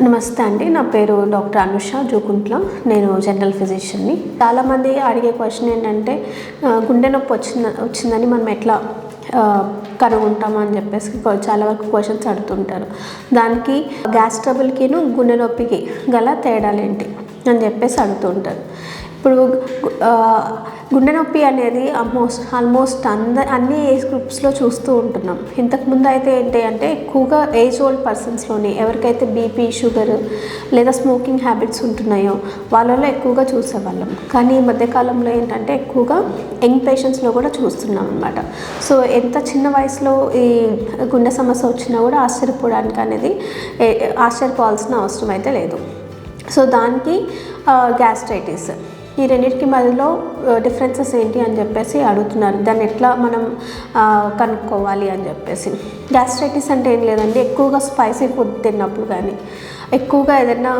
నమస్తే అండి, నా పేరు డాక్టర్ అనుష జూకుంట్ల. నేను జనరల్ ఫిజిషియన్ని. చాలామంది అడిగే క్వశ్చన్ ఏంటంటే గుండె నొప్పి వచ్చిందని మనం ఎట్లా కనుగొంటామని చెప్పేసి చాలా వరకు క్వశ్చన్స్ అడుగుతుంటారు. దానికి గ్యాస్ ట్రబుల్కిను గుండె నొప్పికి గల తేడాలు ఏంటి అని చెప్పేసి అడుగుతుంటారు. ఇప్పుడు గుండె నొప్పి అనేది ఆల్మోస్ట్ అన్ని ఏజ్ గ్రూప్స్లో చూస్తూ ఉంటున్నాం. ఇంతకుముందు అయితే ఏంటి అంటే ఎక్కువగా ఏజ్ ఓల్డ్ పర్సన్స్లోని ఎవరికైతే బీపీ, షుగర్ లేదా స్మోకింగ్ హ్యాబిట్స్ ఉంటున్నాయో వాళ్ళలో ఎక్కువగా చూసేవాళ్ళం. కానీ ఈ మధ్యకాలంలో ఏంటంటే ఎక్కువగా యంగ్ పేషెంట్స్లో కూడా చూస్తున్నాం అన్నమాట. సో ఎంత చిన్న వయసులో ఈ గుండె సమస్య వచ్చినా కూడా ఆశ్చర్యపోవాల్సిన అవసరం అయితే లేదు. సో దానికి గ్యాస్ట్రైటిస్, ఈ రెండింటికి మధ్యలో డిఫరెన్సెస్ ఏంటి అని చెప్పేసి అడుగుతున్నారు. దాన్ని ఎట్లా మనం కనుక్కోవాలి అని చెప్పేసి. గ్యాస్ట్రైటిస్ అంటే ఏం లేదండి, ఎక్కువగా స్పైసీ ఫుడ్ తిన్నప్పుడు కానీ, ఎక్కువగా ఏదైనా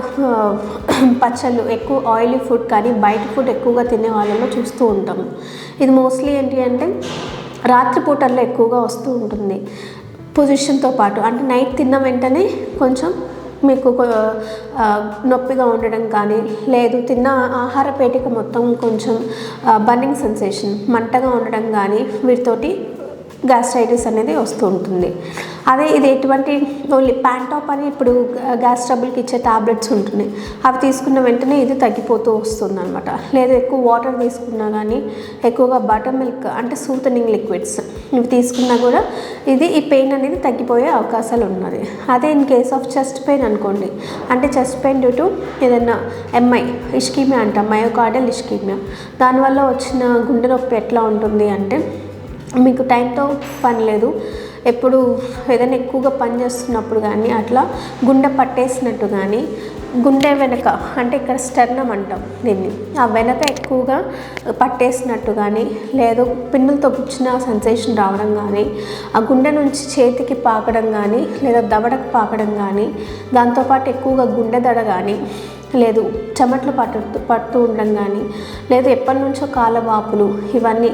పచ్చళ్ళు, ఎక్కువ ఆయిలీ ఫుడ్ కానీ, బయట ఫుడ్ ఎక్కువగా తినే వాళ్ళలో చూస్తూ ఉంటాము. ఇది మోస్ట్లీ ఏంటి అంటే రాత్రిపూటల్లో ఎక్కువగా వస్తూ ఉంటుంది. పొజిషన్తో పాటు అంటే నైట్ తిన్న వెంటనే కొంచెం మీకు నొప్పిగా ఉండడం కానీ, లేదు తిన్న ఆహార పేటిక మొత్తం కొంచెం బర్నింగ్ సెన్సేషన్, మంటగా ఉండడం కానీ, వీటితోటి గ్యాస్ట్రైటిస్ అనేది వస్తూ ఉంటుంది. అదే ఇది ఎటువంటి ఓన్లీ ప్యాంటాప్ అని ఇప్పుడు గ్యాస్ ట్రబుల్కి ఇచ్చే టాబ్లెట్స్ ఉంటున్నాయి. అవి తీసుకున్న వెంటనే ఇది తగ్గిపోతూ వస్తుంది అనమాట. లేదా ఎక్కువ వాటర్ తీసుకున్నా కానీ, ఎక్కువగా బటర్ మిల్క్ అంటే సూతనింగ్ లిక్విడ్స్ ఇవి తీసుకున్నా కూడా ఈ పెయిన్ అనేది తగ్గిపోయే అవకాశాలు ఉన్నది. అదే in case of chest pain అనుకోండి, అంటే చెస్ట్ పెయిన్ డ్యూ టు ఏదైనా ఎంఐ ఇష్కీమియా అంటాం, మయోకార్డియల్ ఇష్కీమియా, దానివల్ల వచ్చిన గుండె నొప్పి ఎట్లా ఉంటుంది అంటే మీకు టైంతో పని లేదు, ఎప్పుడు ఏదైనా ఎక్కువగా పని చేస్తున్నప్పుడు కానీ అట్లా గుండె పట్టేసినట్టు కానీ, గుండె వెనక అంటే ఇక్కడ స్టెర్నమ్ అంటాం దీన్ని, ఆ వెనక ఎక్కువగా పట్టేసినట్టు కానీ, లేదు పిన్నులతో గుచ్చిన సెన్సేషన్ రావడం కానీ, ఆ గుండె నుంచి చేతికి పాకడం కానీ, లేదా దవడకు పాకడం కానీ, దాంతోపాటు ఎక్కువగా గుండె దడ కానీ, లేదు చెమట్లు పడుతూ ఉండడం కానీ, లేదు ఎప్పటి నుంచో కాళ్ళ వాపులు, ఇవన్నీ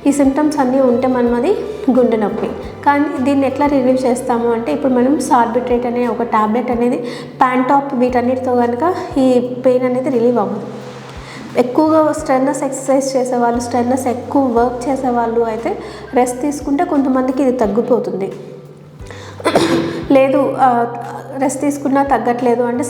ఈ సిమ్టమ్స్ అన్నీ ఉంటే మనం అది గుండె నొప్పి. కానీ దీన్ని ఎట్లా రిలీవ్ చేస్తాము అంటే ఇప్పుడు మనం సార్బిట్రేట్ అనే ఒక టాబ్లెట్ అనేది ప్యాంటాప్ వీటన్నిటితో కనుక ఈ పెయిన్ అనేది రిలీవ్ అవ్వదు. ఎక్కువగా స్ట్రెన్నస్ ఎక్సర్సైజ్ చేసేవాళ్ళు, స్ట్రెన్నస్ ఎక్కువ వర్క్ చేసేవాళ్ళు అయితే రెస్ట్ తీసుకుంటే కొంతమందికి ఇది తగ్గిపోతుంది. లేదు రెస్ట్ తీసుకున్నా తగ్గట్లేదు అంటే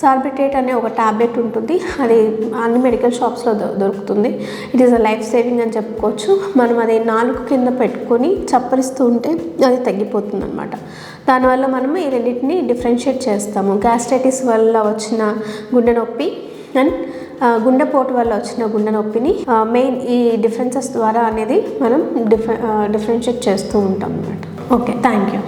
సార్బిట్రేట్ అనే ఒక ట్యాబ్లెట్ ఉంటుంది. అది అన్ని మెడికల్ షాప్స్లో దొరుకుతుంది. It is a life saving అని చెప్పుకోవచ్చు. మనం అది నాలుగు కింద పెట్టుకొని చప్పరిస్తూ ఉంటే అది తగ్గిపోతుంది అనమాట. దానివల్ల మనం ఈ రెండింటిని డిఫరెన్షియేట్ చేస్తాము. గ్యాస్ట్రైటిస్ వల్ల వచ్చిన గుండె నొప్పి అండ్ గుండెపోటు వల్ల వచ్చిన గుండె నొప్పిని మెయిన్ ఈ డిఫరెన్సెస్ ద్వారా అనేది మనం డిఫరెన్షియేట్ చేస్తూ ఉంటాం అన్నమాట. Okay, thank you.